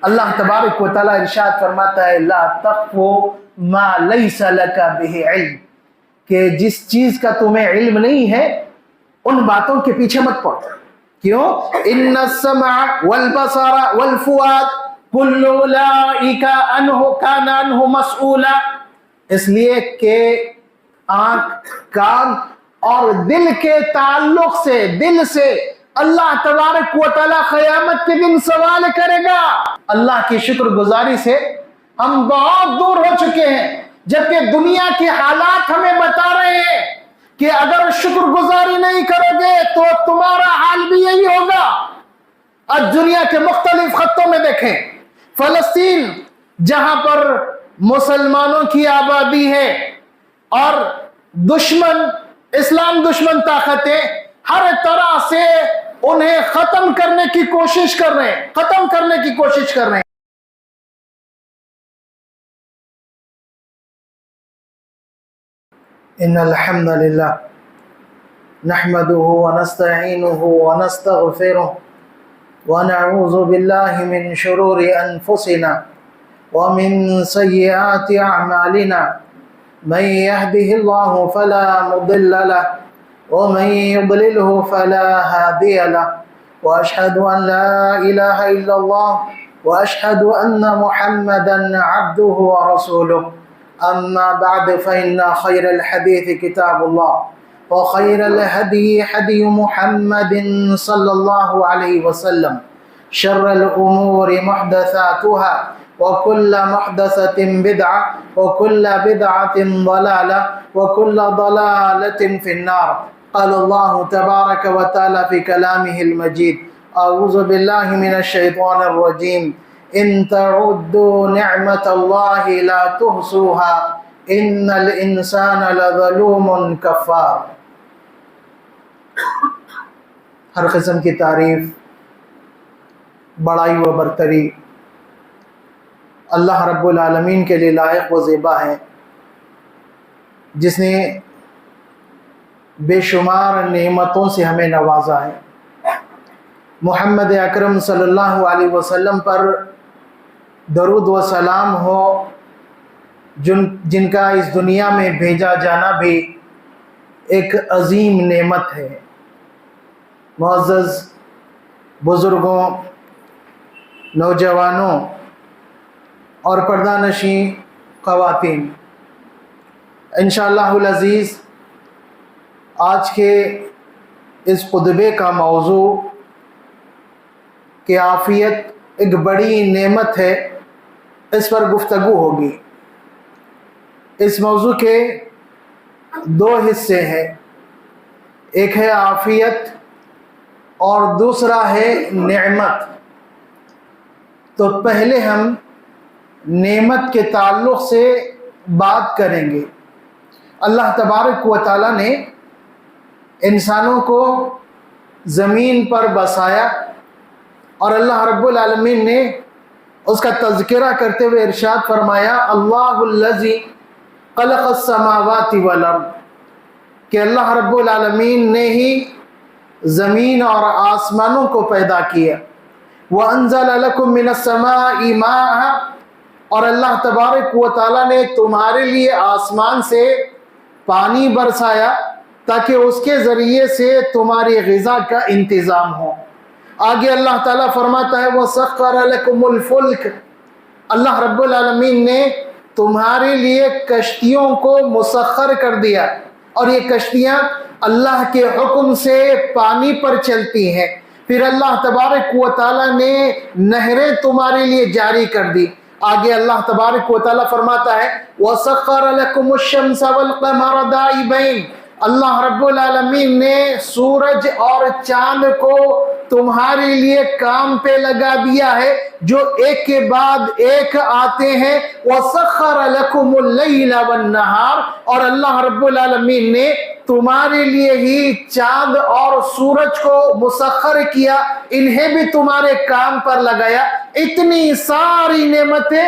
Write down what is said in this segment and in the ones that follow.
اللہ تبارک و تعالیٰ ارشاد فرماتا ہے لا تقف ما لیس لک بہ علم، کہ جس چیز کا تمہیں علم نہیں ہے ان باتوں کے پیچھے مت پڑو. کیوں؟ ان السمع والبصر والفؤاد کل اولئک عنہ کان عنہ مسئولا، اس لیے کہ آنکھ، کان اور دل کے تعلق سے، دل سے اللہ تبارک و تعالیٰ قیامت کے دن سوال کرے گا. اللہ کی شکر گزاری سے ہم بہت دور ہو چکے ہیں، جبکہ دنیا کے حالات ہمیں بتا رہے ہیں کہ اگر شکر گزاری نہیں کرو گے تو تمہارا حال بھی یہی ہوگا. آج دنیا کے مختلف خطوں میں دیکھیں، فلسطین جہاں پر مسلمانوں کی آبادی ہے اور دشمن، اسلام دشمن طاقتیں ہر طرح سے انہیں ختم کرنے کی کوشش کر رہے ہیں. ان الحمد للہ نحمده ونستعینه ونستغفره ونعوذ باللہ من شرور انفسنا ومن سیئات اعمالنا من يهده الله فلا مضل له ومن يضلله فلا هادي له واشهد ان لا اله الا الله واشهد ان محمدا عبده ورسوله. اما بعد فان خير الحديث كتاب الله وخير الهدي هدي محمد صلى الله عليه وسلم. شر الامور محدثاتها وكل محدثة بدعة وكل بدعة ضلالة وكل ضلالة في النار. قال الله تبارك وتعالى في كلامه المجيد أعوذ بالله من الشيطان الرجيم إن تعدوا نعمة الله لا تحصوها إن الإنسان لظلوم كفار. ہر قسم کی تعریف، بڑائی و برتری اللہ رب العالمین کے لیے لائق و زیبا ہے، جس نے بے شمار نعمتوں سے ہمیں نوازا ہے. محمد اکرم صلی اللہ علیہ وسلم پر درود و سلام ہو، جن کا اس دنیا میں بھیجا جانا بھی ایک عظیم نعمت ہے. معزز بزرگوں، نوجوانوں اور پردہ نشین خواتین، انشاءاللہ العزیز آج کے اس خطبے کا موضوع کہ عافیت ایک بڑی نعمت ہے، اس پر گفتگو ہوگی. اس موضوع کے دو حصے ہیں، ایک ہے عافیت اور دوسرا ہے نعمت. تو پہلے ہم نعمت کے تعلق سے بات کریں گے. اللہ تبارک و تعالیٰ نے انسانوں کو زمین پر بسایا اور اللہ رب العالمین نے اس کا تذکرہ کرتے ہوئے ارشاد فرمایا اللہ الذی خلق السماوات والارض، کہ اللہ رب العالمین نے ہی زمین اور آسمانوں کو پیدا کیا. وَأَنزَلَ لَكُم مِّنَ السَّمَاءِ مَاءً، اور اللہ تبارک و تعالیٰ نے تمہارے لیے آسمان سے پانی برسایا تاکہ اس کے ذریعے سے تمہاری غذا کا انتظام ہو. آگے اللہ تعالیٰ فرماتا ہے وَسَخَّرَ لَكُمُ الْفُلْكَ، اللہ رب العالمین نے تمہارے لیے کشتیوں کو مسخر کر دیا، اور یہ کشتیاں اللہ کے حکم سے پانی پر چلتی ہیں. پھر اللہ تبارک و تعالیٰ نے نہریں تمہارے لیے جاری کر دی. آگے اللہ تبارک و تعالیٰ فرماتا ہے وَسَخَّرَ لَكُمُ الشَّمْسَ وَالْقَمَرَ دَائِبَيْنِ، اللہ رب العالمین نے سورج اور چاند کو تمہارے لیے کام پہ لگا دیا ہے، جو ایک کے بعد ایک آتے ہیں. وَسَخَّرَ لَكُمُ اللَّيْلَ وَالنَّهَارَ، اور اللہ رب العالمین نے تمہارے لیے ہی چاند اور سورج کو مسخر کیا، انہیں بھی تمہارے کام پر لگایا. اتنی ساری نعمتیں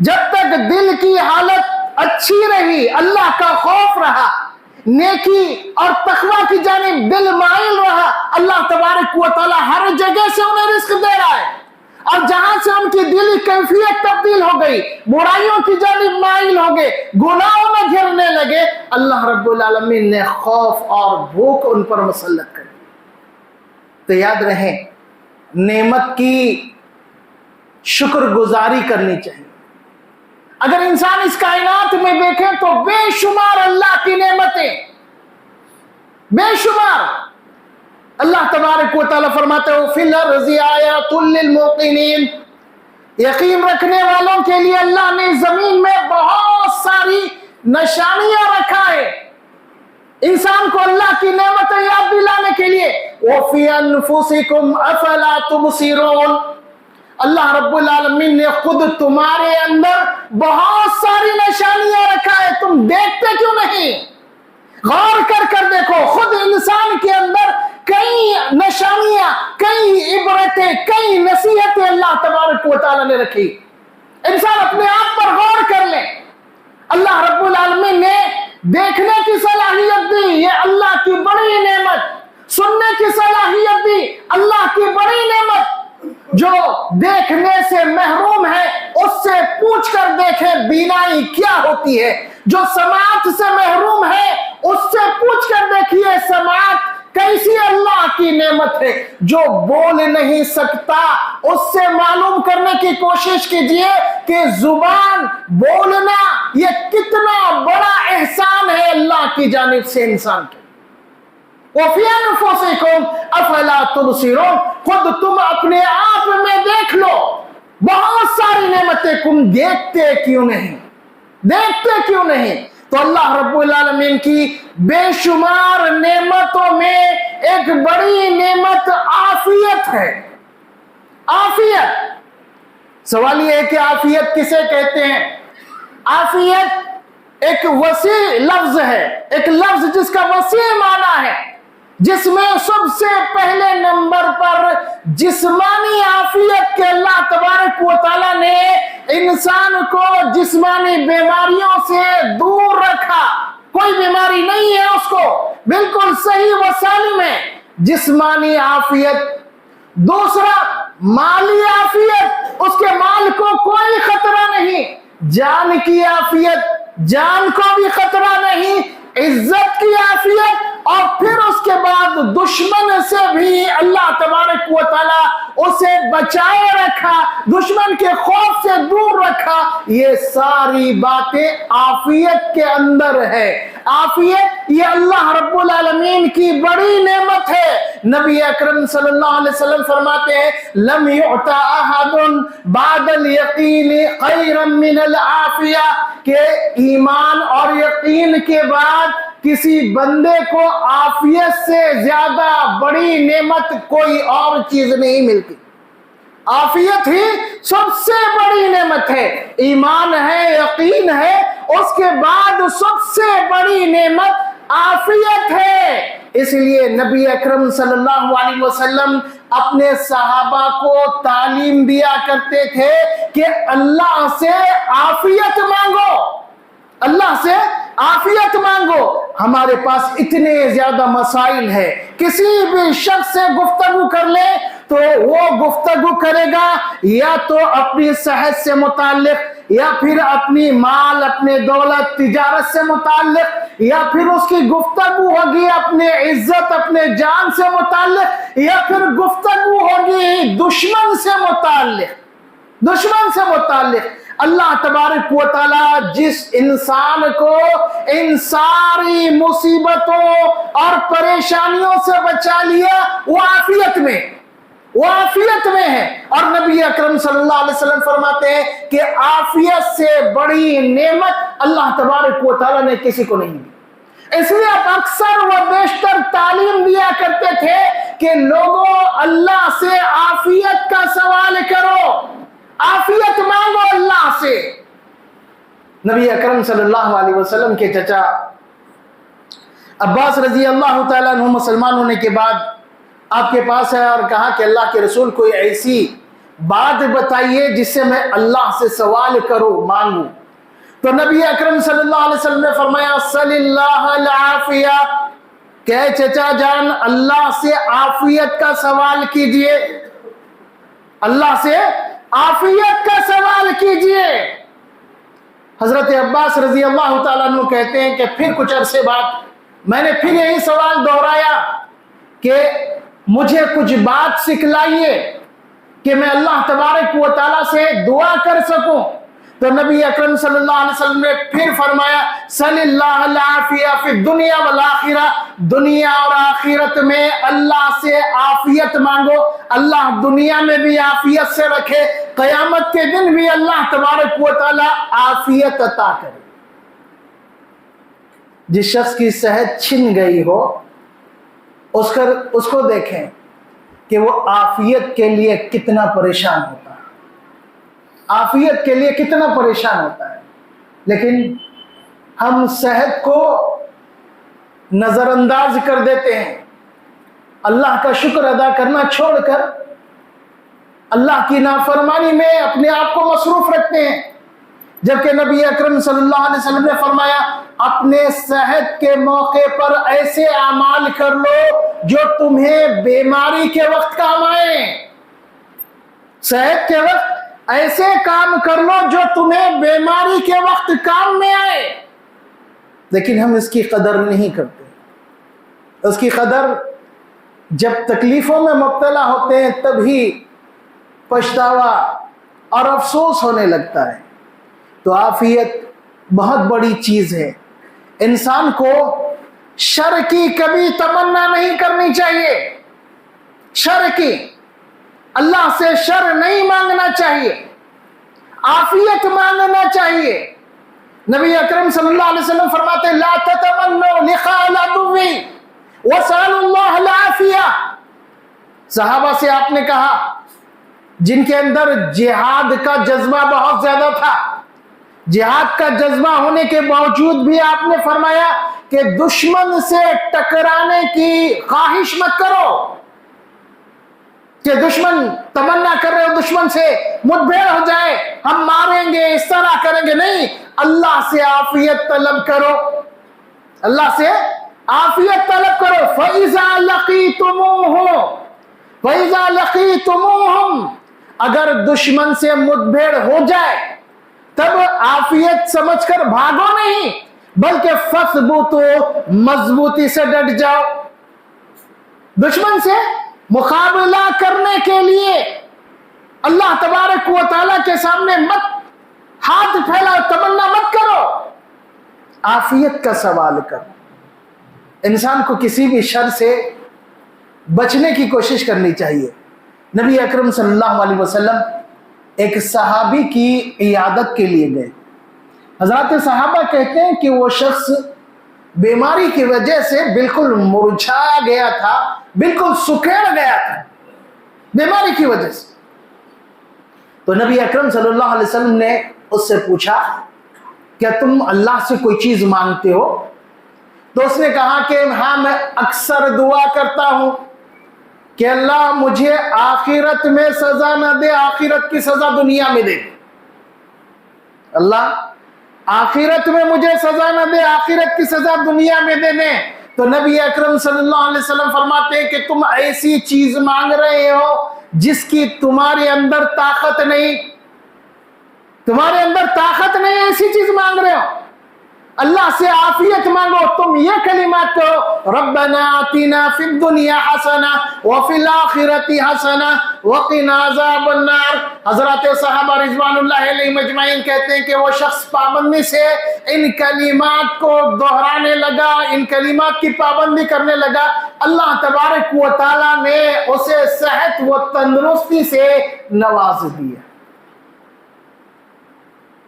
جب تک دل کی حالت اچھی رہی، اللہ کا خوف رہا، نیکی اور تقوی کی جانب دل مائل رہا، اللہ تبارک و تعالی ہر جگہ سے انہیں رزق دے رہا ہے۔ اور جہاں سے ان کی دلی کیفیت تبدیل ہو گئی، برائیوں کی جانب مائل ہو گئے، گناہوں میں گھرنے لگے، اللہ رب العالمین نے خوف اور بھوک ان پر مسلط کر دی۔ تو یاد رہیں، نعمت کی شکر گزاری کرنی چاہیے۔ اگر انسان اس کائنات میں دیکھے تو بے شمار اللہ کی نعمتیں، بے شمار۔ اللہ تبارک و تعالیٰ فرماتے ہو فی الارض آیات للموقنین، یقین رکھنے والوں کے لیے اللہ نے زمین میں بہت ساری نشانیاں رکھا ہے، انسان کو اللہ کی نعمتیں یاد دلانے کے لیے۔ وفی انفسکم افلا تبصرون، اللہ رب العالمین نے خود تمہارے اندر بہت ساری نشانیاں رکھا ہے، تم دیکھتے کیوں نہیں؟ غور کر دیکھو، خود انسان کے اندر کئی نشانیاں، کئی عبرتیں، کئی نصیحتیں اللہ تبارک و تعالیٰ نے رکھی۔ انسان اپنے آپ پر غور کر لے، اللہ رب العالمین نے دیکھنے کی صلاحیت دی، یہ اللہ کی بڑی نعمت، سننے کی صلاحیت دی، اللہ کی بڑی نعمت۔ جو دیکھنے سے محروم ہے اس سے پوچھ کر دیکھیں بینائی کیا ہوتی ہے، جو سماعت سے محروم ہے اس سے پوچھ کر دیکھیے سماعت کیسی اللہ کی نعمت ہے۔ جو بول نہیں سکتا اس سے معلوم کرنے کی کوشش کیجئے کہ زبان بولنا یہ کتنا بڑا احسان ہے اللہ کی جانب سے انسان کے۔ وَفِي أَنفُسِكُمْ أَفَلَا تُبْصِرُونَ، خود تم اپنے آپ میں دیکھ لو، بہت ساری نعمتیں، تم دیکھتے کیوں نہیں؟ دیکھتے کیوں نہیں؟ تو اللہ رب العالمین کی بے شمار نعمتوں میں ایک بڑی نعمت عافیت ہے۔ عافیت، سوال یہ ہے کہ عافیت کسے کہتے ہیں؟ عافیت ایک وسیع لفظ ہے، ایک لفظ جس کا وسیع معنی ہے، جس میں سب سے پہلے نمبر پر جسمانی عافیت کے اللہ تبارک و تعالیٰ نے انسان کو جسمانی بیماریوں سے دور رکھا، کوئی بیماری نہیں ہے اس کو، بالکل صحیح و سالم ہے، جسمانی عافیت۔ دوسرا مالی عافیت، اس کے مال کو کوئی خطرہ نہیں، جان کی عافیت، جان کو بھی خطرہ نہیں، عزت کی عافیت، اور پھر اس کے بعد دشمن سے بھی اللہ تبارک و تعالیٰ اسے بچائے رکھا، دشمن کے خوف سے دور رکھا۔ یہ ساری باتیں عافیت کے اندر ہے۔ عافیت یہ اللہ رب العالمین کی بڑی نعمت ہے۔ نبی اکرم صلی اللہ علیہ وسلم فرماتے ہیں لم یعطا احد بعد الیقین خیرا من العافیہ، کہ ایمان اور یقین کے بعد کسی بندے کو عافیت سے زیادہ بڑی نعمت کوئی اور چیز نہیں ملتی۔ عافیت ہی سب سے بڑی نعمت ہے، ایمان ہے، یقین ہے، اس کے بعد سب سے بڑی نعمت عافیت ہے۔ اس لیے نبی اکرم صلی اللہ علیہ وسلم اپنے صحابہ کو تعلیم دیا کرتے تھے کہ اللہ سے عافیت مانگو، اللہ سے عافیت مانگو۔ ہمارے پاس اتنے زیادہ مسائل ہے، کسی بھی شخص سے گفتگو کر لے تو وہ گفتگو کرے گا یا تو اپنی صحت سے متعلق، یا پھر اپنی مال، اپنے دولت، تجارت سے متعلق، یا پھر اس کی گفتگو ہوگی اپنے عزت، اپنے جان سے متعلق، یا پھر گفتگو ہوگی دشمن سے متعلق، دشمن سے متعلق۔ اللہ تبارک و تعالیٰ جس انسان کو ان ساری مصیبتوں اور پریشانیوں سے بچا لیا وہ عافیت میں، وہ عافیت میں ہے۔ اور نبی اکرم صلی اللہ علیہ وسلم فرماتے ہیں کہ عافیت سے بڑی نعمت اللہ تبارک و تعالیٰ نے کسی کو نہیں دی۔ اس لیے آپ اکثر و بیشتر تعلیم دیا کرتے تھے کہ لوگوں اللہ سے عافیت کا سوال کرو، عافیت مانگو اللہ سے۔ نبی اکرم صلی اللہ علیہ وسلم کے چچا عباس رضی اللہ تعالیٰ عنہ مسلمان ہونے کے بعد آپ کے پاس ہے اور کہا کہ اللہ کے رسول کوئی ایسی بات بتائیے جس سے میں اللہ سے سوال کروں، مانگوں۔ تو نبی اکرم صلی اللہ علیہ وسلم نے فرمایا صلی اللہ العافیہ، کہ چچا جان اللہ سے عافیت کا سوال کیجئے، اللہ سے عافیت کا سوال کیجئے۔ حضرت عباس رضی اللہ تعالیٰ عنہ کہتے ہیں کہ پھر کچھ عرصے بعد میں نے پھر یہی سوال دہرایا کہ مجھے کچھ بات سکھلائیے کہ میں اللہ تبارک و تعالیٰ سے دعا کر سکوں۔ تو نبی اکرم صلی اللہ علیہ وسلم نے پھر فرمایا صلی اللہ العافیہ فی الدنیا والآخرہ، دنیا اور آخرت میں اللہ سے عافیت مانگو، اللہ دنیا میں بھی عافیت سے رکھے، قیامت کے دن بھی اللہ تبارک و تعالیٰ عافیت عطا کرے۔ جس شخص کی صحت چھن گئی ہو اس کو دیکھیں کہ وہ عافیت کے لیے کتنا پریشان ہوتا ہے، عافیت کے لیے کتنا پریشان ہوتا ہے، لیکن ہم صحت کو نظر انداز کر دیتے ہیں، اللہ کا شکر ادا کرنا چھوڑ کر اللہ کی نافرمانی میں اپنے آپ کو مصروف رکھتے ہیں، جبکہ نبی اکرم صلی اللہ علیہ وسلم نے فرمایا اپنے صحت کے موقع پر ایسے اعمال کر لو جو تمہیں بیماری کے وقت کام آئے، صحت کے وقت ایسے کام کر لو جو تمہیں بیماری کے وقت کام میں آئے، لیکن ہم اس کی قدر نہیں کرتے۔ اس کی قدر جب تکلیفوں میں مبتلا ہوتے ہیں تبھی پچھتاوا اور افسوس ہونے لگتا ہے۔ تو عافیت بہت بڑی چیز ہے، انسان کو شر کی کبھی تمنا نہیں کرنی چاہیے، شر کی، اللہ سے شر نہیں مانگنا چاہیے، عافیت مانگنا چاہیے۔ نبی اکرم صلی اللہ علیہ وسلم فرماتے ہیں لا تتمنوا لقاء العدو واسألوا اللہ العافیہ۔ صحابہ سے آپ نے کہا جن کے اندر جہاد کا جذبہ بہت زیادہ تھا، جہاد کا جذبہ ہونے کے باوجود بھی آپ نے فرمایا کہ دشمن سے ٹکرانے کی خواہش مت کرو، کہ دشمن تمنا کر رہے ہو دشمن سے مدبھیڑ ہو جائے، ہم ماریں گے، اس طرح کریں گے، نہیں، اللہ سے عافیت طلب کرو، اللہ سے عافیت طلب کرو۔ فَإِذَا لَقِيتُمُوهُمْ وَإِذَا لَقِيتُمُوهُمْ، اگر دشمن سے مدبھیڑ ہو جائے تب عافیت سمجھ کر بھاگو نہیں، بلکہ فَثْبُتُوا، مضبوطی سے ڈٹ جاؤ۔ دشمن سے مقابلہ کرنے کے لیے اللہ تبارک و تعالیٰ کے سامنے مت ہاتھ پھیلاؤ، تمنا مت کرو، عافیت کا سوال کرو۔ انسان کو کسی بھی شر سے بچنے کی کوشش کرنی چاہیے۔ نبی اکرم صلی اللہ علیہ وسلم ایک صحابی کی عیادت کے لیے گئے۔ حضرات صحابہ کہتے ہیں کہ وہ شخص بیماری کی وجہ سے بالکل مرجھا گیا تھا، بالکل سکڑ گیا تھا بیماری کی وجہ سے۔ تو نبی اکرم صلی اللہ علیہ وسلم نے اس سے پوچھا کیا تم اللہ سے کوئی چیز مانگتے ہو؟ تو اس نے کہا کہ ہاں میں اکثر دعا کرتا ہوں کہ اللہ مجھے آخرت میں سزا نہ دے، آخرت کی سزا دنیا میں دے، اللہ آخرت میں مجھے سزا نہ دے، آخرت کی سزا دنیا میں دے دیں۔ تو نبی اکرم صلی اللہ علیہ وسلم فرماتے ہیں کہ تم ایسی چیز مانگ رہے ہو جس کی تمہارے اندر طاقت نہیں، تمہارے اندر طاقت نہیں، ایسی چیز مانگ رہے ہو، اللہ سے عافیت مانگو۔ تم یہ کلمات کہو ربنا آتنا فی الدنیا حسنہ وفی الآخرۃ حسنہ وقنا عذاب النار۔ حضرات صحابہ رضوان اللہ علیہم اجمعین کہتے ہیں کہ وہ شخص پابندی سے ان کلمات کو دہرانے لگا، ان کلمات کی پابندی کرنے لگا، اللہ تبارک و تعالیٰ نے اسے صحت و تندرستی سے نواز دیا۔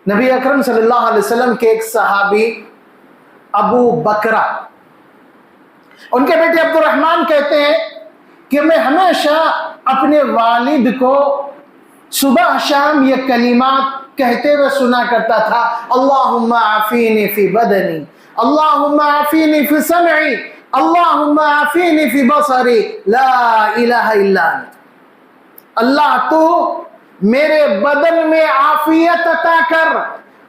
نبی اکرم صلی اللہ علیہ وسلم کے ایک صحابی ابو بکرہ، ان کے بیٹے عبد الرحمن کہتے ہیں کہ میں ہمیشہ اپنے والد کو صبح شام یہ کلمات کہتے ہوئے سنا کرتا تھا، اللہم عافینی فی بدنی، اللہم عافینی فی سمعی، اللہم عافینی فی بصری، لا الہ الا انت۔ اللہ تو میرے بدن میں عافیت عطا کر،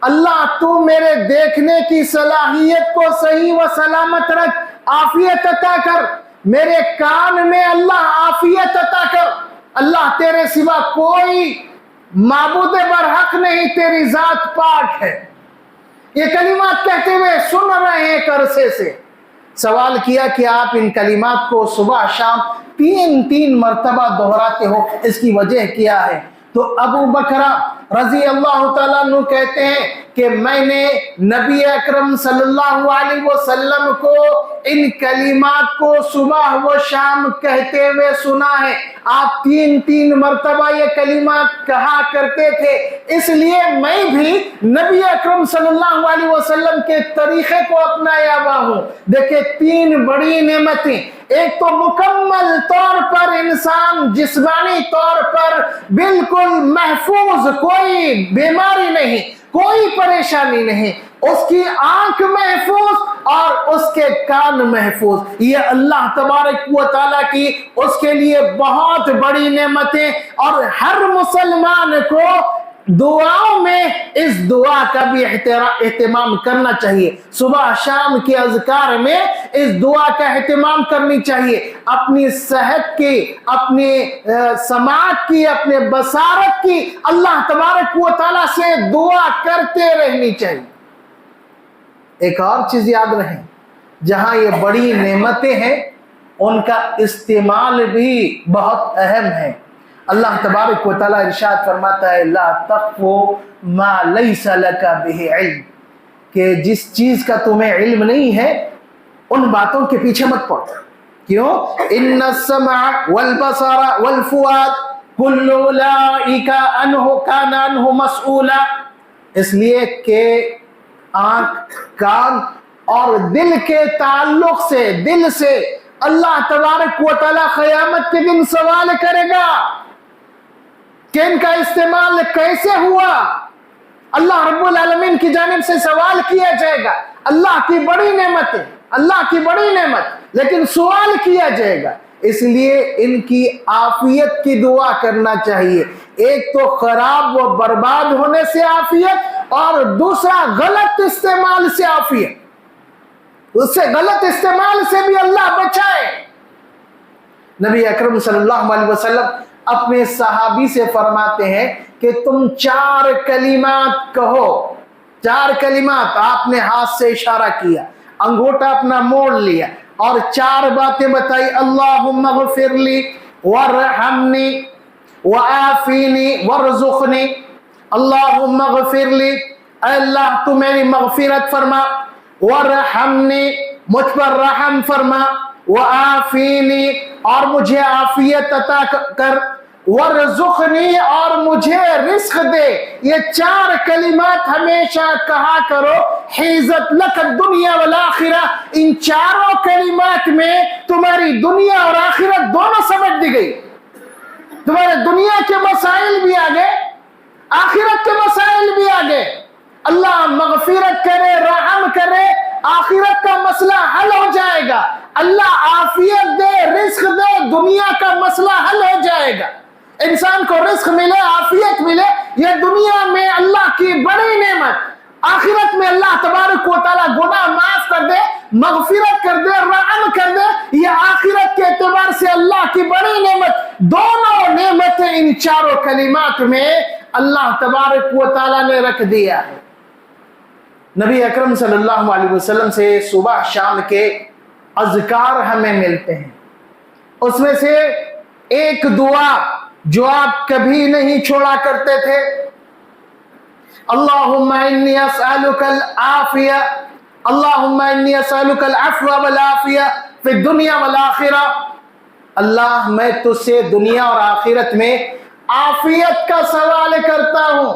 اللہ تو میرے دیکھنے کی صلاحیت کو صحیح و سلامت رکھ، عافیت عطا کر، میرے کان میں اللہ عافیت عطا کر۔ اللہ تیرے سوا کوئی معبود برحق نہیں، تیری ذات پاک ہے۔ یہ کلمات کہتے ہوئے سن رہے ہیں ایک عرصے سے۔ سوال کیا کہ آپ ان کلمات کو صبح شام تین مرتبہ دہراتے ہو، اس کی وجہ کیا ہے؟ تو ابو بکر رضی اللہ تعالیٰ عنہ کہتے ہیں کہ میں نے نبی اکرم صلی اللہ علیہ وسلم کو ان کلمات کو صبح و شام کہتے ہوئے سنا ہے۔ آپ تین مرتبہ یہ کلمات کہا کرتے تھے، اس لیے میں بھی نبی اکرم صلی اللہ علیہ وسلم کے طریقے کو اپنایا ہوا ہوں۔ دیکھیں، تین بڑی نعمتیں، ایک تو مکمل طور پر انسان جسمانی طور پر بالکل محفوظ، کوئی بیماری نہیں، کوئی پریشانی نہیں، اس کی آنکھ محفوظ اور اس کے کان محفوظ۔ یہ اللہ تبارک و تعالیٰ کی اس کے لیے بہت بڑی نعمتیں، اور ہر مسلمان کو دعاؤں میں اس دعا کا بھی اہتمام کرنا چاہیے۔ صبح شام کے اذکار میں اس دعا کا اہتمام کرنی چاہیے۔ اپنی صحت کی، اپنی سماعت کی، اپنے بصارت کی اللہ تبارک و تعالیٰ سے دعا کرتے رہنی چاہیے۔ ایک اور چیز یاد رہیں، جہاں یہ بڑی نعمتیں ہیں ان کا استعمال بھی بہت اہم ہے۔ اللہ تبارک و تعالیٰ ارشاد فرماتا ہے لا تقف ما لیس لک بہ علم، کہ جس چیز کا تمہیں علم نہیں ہے ان باتوں کے پیچھے مت پڑ۔ کیوں؟ ان السمع والبصر والفؤاد کل اولئک عنہ کان عنہ مسئولا، اس لیے کہ آنکھ، کان اور دل کے تعلق سے، دل سے اللہ تبارک و تعالیٰ قیامت کے دن سوال کرے گا کہ ان کا استعمال کیسے ہوا۔ اللہ رب العالمین کی جانب سے سوال کیا جائے گا۔ اللہ کی بڑی نعمت ہے، اللہ کی بڑی نعمت، لیکن سوال کیا جائے گا، اس لیے ان کی عافیت کی دعا کرنا چاہیے۔ ایک تو خراب و برباد ہونے سے عافیت، اور دوسرا غلط استعمال سے عافیت، اس سے غلط استعمال سے بھی اللہ بچائے۔ نبی اکرم صلی اللہ علیہ وسلم اپنے صحابی سے فرماتے ہیں کہ تم 4 کلمات کہو، 4 کلمات، آپ نے ہاتھ سے اشارہ کیا، انگوٹھا اپنا موڑ لیا اور 4 باتیں بتائی، اللہم اغفر لی وارحمنی وعافینی وارزقنی۔ اللہم اغفر لی، اے اللہ تو میری مغفرت فرما، وارحمنی، مجھ پر رحم فرما، وعافینی، اور مجھے عافیت عطا کر، ورزقنی، اور مجھے رزق دے۔ یہ 4 کلمات ہمیشہ کہا کرو، حیزت لک الدنیا والآخرہ۔ ان 4 کلمات میں تمہاری دنیا اور آخرت دونوں سمجھ دی گئی۔ تمہارے دنیا کے مسائل بھی آگے، آخرت کے مسائل بھی آگے۔ اللہ مغفرت کرے، رحم کرے، آخرت کا مسئلہ حل ہو جائے گا۔ اللہ عافیت دے، رزق دے، دنیا کا مسئلہ حل ہو جائے گا۔ انسان کو رزق ملے، عافیت ملے، یہ دنیا میں اللہ کی بڑی نعمت۔ آخرت میں اللہ تبارک و تعالیٰ گناہ معاف کر دے، مغفرت کر دے، رحم کر دے، یہ آخرت کے اعتبار سے اللہ کی بڑی نعمت۔ دونوں نعمتیں ان 4 کلمات میں اللہ تبارک و تعالیٰ نے رکھ دیا ہے۔ نبی اکرم صلی اللہ علیہ وسلم سے صبح شام کے اذکار ہمیں ملتے ہیں، اس میں سے ایک دعا جو آپ کبھی نہیں چھوڑا کرتے تھے، اللہم انی اسألک العافیہ، اللہم انی اسألک العفو والعافیہ فی الدنیا والآخرہ۔ اللہ میں تجھ سے دنیا اور آخرت میں عافیت کا سوال کرتا ہوں۔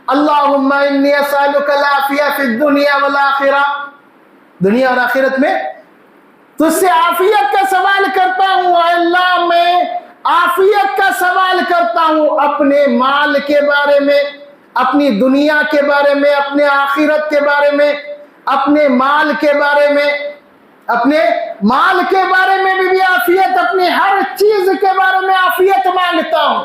اللہم انی اسألک العافیہ فی الدنیا والآخرہ، دنیا اور آخرت میں تجھ سے عافیت کا سوال کرتا ہوں۔ اے اللہ میں عافیت کا سوال کرتا ہوں، اپنے مال کے بارے میں، اپنی دنیا کے بارے میں، اپنے آخرت کے بارے میں، اپنے مال کے بارے میں، اپنے مال کے بارے میں بھی عافیت، اپنی ہر چیز کے بارے میں عافیت مانگتا ہوں۔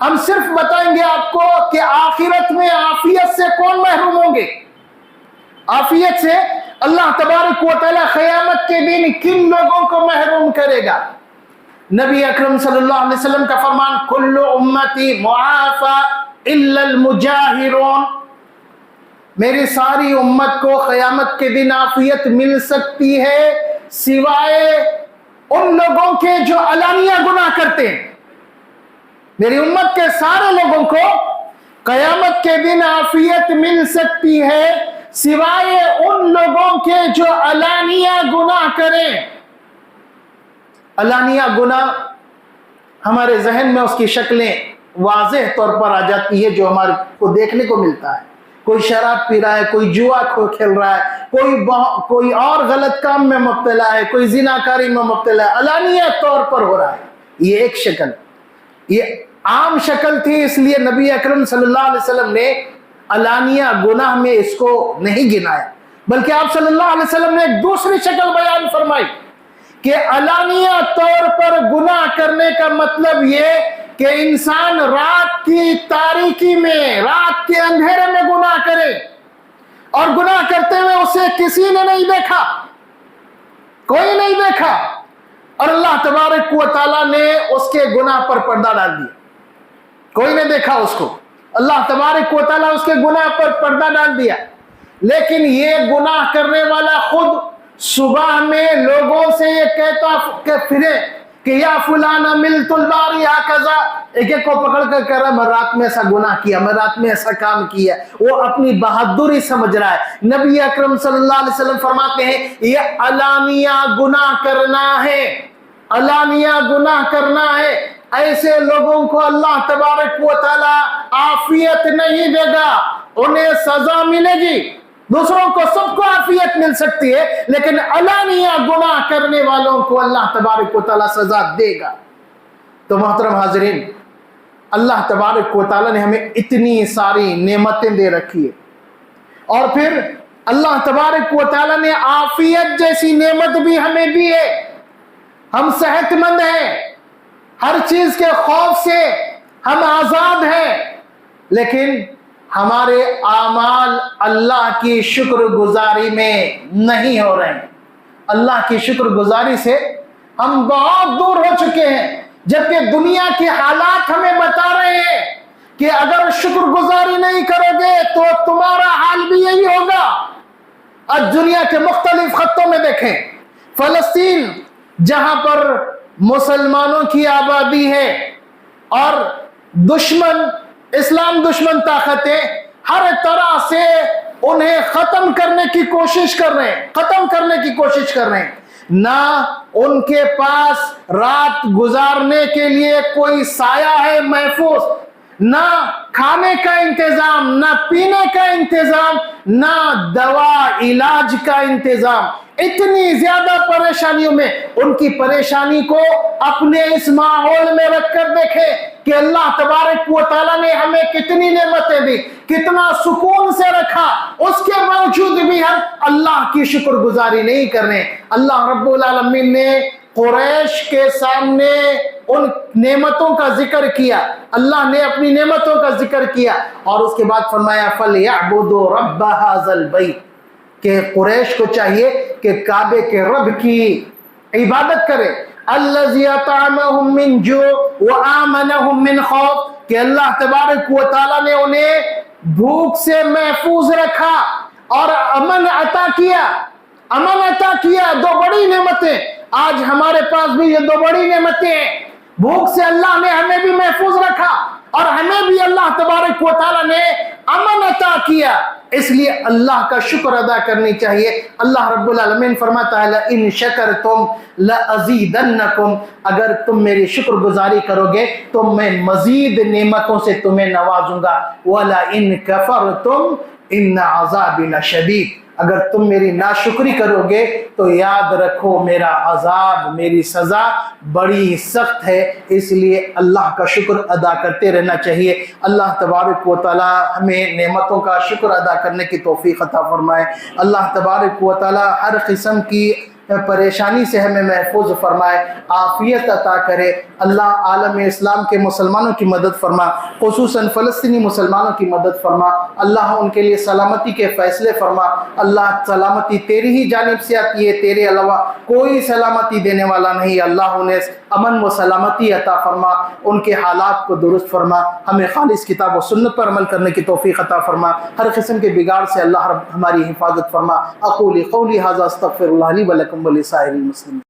ہم صرف بتائیں گے آپ کو کہ آخرت میں عافیت سے کون محروم ہوں گے، عافیت سے اللہ تبارک و تعالی قیامت کے دن کن لوگوں کو محروم کرے گا۔ نبی اکرم صلی اللہ علیہ وسلم کا فرمان کل امتی معافی الا المجاہرون، میری ساری امت کو قیامت کے دن عافیت مل سکتی ہے سوائے ان لوگوں کے جو علانیہ گناہ کرتے ہیں۔ میری امت کے سارے لوگوں کو قیامت کے دن عافیت مل سکتی ہے سوائے ان لوگوں کے جو علانیہ گناہ کریں۔ علانیہ گناہ ہمارے ذہن میں اس کی شکلیں واضح طور پر آ جاتی ہے جو ہمارے کو دیکھنے کو ملتا ہے۔ کوئی شراب پی رہا ہے، کوئی جوا کھیل رہا ہے، کوئی اور غلط کام میں مبتلا ہے، کوئی زناکاری میں مبتلا ہے، علانیہ طور پر ہو رہا ہے۔ یہ ایک شکل، یہ عام شکل تھی، اس لیے نبی اکرم صلی اللہ علیہ وسلم نے علانیہ گناہ میں اس کو نہیں گنایا، بلکہ آپ صلی اللہ علیہ وسلم نے ایک دوسری شکل بیان فرمائی کہ علانیہ طور پر گناہ کرنے کا مطلب یہ کہ انسان رات کی تاریکی میں، رات کے اندھیرے میں گناہ کرے اور گناہ کرتے ہوئے اسے کسی نے نہیں دیکھا، کوئی نہیں دیکھا، اور اللہ تبارک و تعالیٰ نے اس کے گناہ پر پردہ ڈال دیا، کوئی نہیں دیکھا اس کو، اللہ تبارک و تعالیٰ اس کے گناہ پر پردہ ڈال دیا۔ لیکن یہ گناہ کرنے والا خود صبح میں لوگوں سے یہ کہتا کہ پھرے کہ یا فلانا ملت الباری ہکذا، ایک ایک کو پکڑ کر کہہ رہا ہے میں رات میں ایسا گناہ کیا، میں رات میں ایسا کام کیا، وہ اپنی بہادری سمجھ رہا ہے۔ نبی اکرم صلی اللہ علیہ وسلم فرماتے ہیں یہ علانیہ گناہ کرنا ہے، علانیہ گناہ کرنا ہے، ایسے لوگوں کو اللہ تبارک و تعالی عافیت نہیں دے گا، انہیں سزا ملے گی۔ دوسروں کو سب کو عافیت مل سکتی ہے، لیکن علانیہ گناہ کرنے والوں کو اللہ تبارک و تعالی سزا دے گا۔ تو محترم حاضرین، اللہ تبارک و تعالی نے ہمیں اتنی ساری نعمتیں دے رکھی ہے، اور پھر اللہ تبارک و تعالی نے عافیت جیسی نعمت بھی ہمیں دی ہے، ہم صحت مند ہیں، ہر چیز کے خوف سے ہم آزاد ہیں، لیکن ہمارے اعمال اللہ کی شکر گزاری میں نہیں ہو رہے ہیں۔ اللہ کی شکر گزاری سے ہم بہت دور ہو چکے ہیں، جبکہ دنیا کے حالات ہمیں بتا رہے ہیں کہ اگر شکر گزاری نہیں کرو گے تو تمہارا حال بھی یہی ہوگا۔ آج دنیا کے مختلف خطوں میں دیکھیں، فلسطین جہاں پر مسلمانوں کی آبادی ہے اور دشمن، اسلام دشمن طاقتیں ہر طرح سے انہیں ختم کرنے کی کوشش کر رہے ہیں، ختم کرنے کی کوشش کر رہے ہیں، نہ ان کے پاس رات گزارنے کے لیے کوئی سایہ ہے محفوظ، نہ کھانے کا انتظام، نہ پینے کا انتظام، نہ دوا علاج کا انتظام۔ اتنی زیادہ پریشانیوں میں، ان کی پریشانی کو اپنے اس ماحول میں رکھ کر دیکھیں کہ اللہ تبارک و تعالیٰ نے ہمیں کتنی نعمتیں دی، کتنا سکون سے رکھا، اس کے باوجود بھی ہم اللہ کی شکر گزاری نہیں کر رہے۔ اللہ رب العالمین نے قریش کے سامنے ان نعمتوں کا ذکر کیا، اللہ نے اپنی نعمتوں کا ذکر کیا، اور اس کے بعد فرمایا فَلْيَعْبُدُوا رَبَّ هَذَا الْبَيْتِ، کہ قریش کو چاہیے کہ کعبے کے رب کی عبادت کرے، الَّذِي أَطْعَمَهُم مِّن جُوعٍ وَآمَنَهُم مِّن خَوْفٍ، کہ اللہ تبارک و تعالیٰ نے انہیں بھوک سے محفوظ رکھا اور امن عطا کیا، امن عطا کیا۔ دو بڑی نعمتیں آج ہمارے پاس بھی، یہ دو بڑی نعمتیں ہیں۔ بھوک سے اللہ نے ہمیں بھی محفوظ رکھا اور ہمیں بھی اللہ تبارک و تعالیٰ نے امن عطا کیا، اس لیے اللہ کا شکر ادا کرنی چاہیے۔ اللہ رب العالمین فرماتا ہے لَإِن شَكَرْتُمْ لَأَزِيدَنَّكُمْ، اگر تم میری شکر گزاری کرو گے تو میں مزید نعمتوں سے تمہیں نوازوں گا، وَلَئِن كَفَرْتُمْ إِنَّ عَذَابِي لَشَدِيدٌ، اگر تم میری ناشکری کرو گے تو یاد رکھو میرا عذاب، میری سزا بڑی سخت ہے۔ اس لیے اللہ کا شکر ادا کرتے رہنا چاہیے۔ اللہ تبارک و تعالی ہمیں نعمتوں کا شکر ادا کرنے کی توفیق عطا فرمائے۔ اللہ تبارک و تعالی ہر قسم کی پریشانی سے ہمیں محفوظ فرمائے، عافیت عطا کرے۔ اللہ عالم اسلام کے مسلمانوں کی مدد فرما، خصوصاً فلسطینی مسلمانوں کی مدد فرما۔ اللہ ان کے لیے سلامتی کے فیصلے فرما۔ اللہ سلامتی تیری ہی جانب سے آتی ہے، تیرے علاوہ کوئی سلامتی دینے والا نہیں۔ اللہ انہیں امن و سلامتی عطا فرما، ان کے حالات کو درست فرما، ہمیں خالص کتاب و سنت پر عمل کرنے کی توفیق عطا فرما، ہر قسم کے بگاڑ سے اللہ رب ہماری حفاظت فرما۔ اقول قولی ھذا استغفر اللہ لی ولکم ولسائر المسلمین۔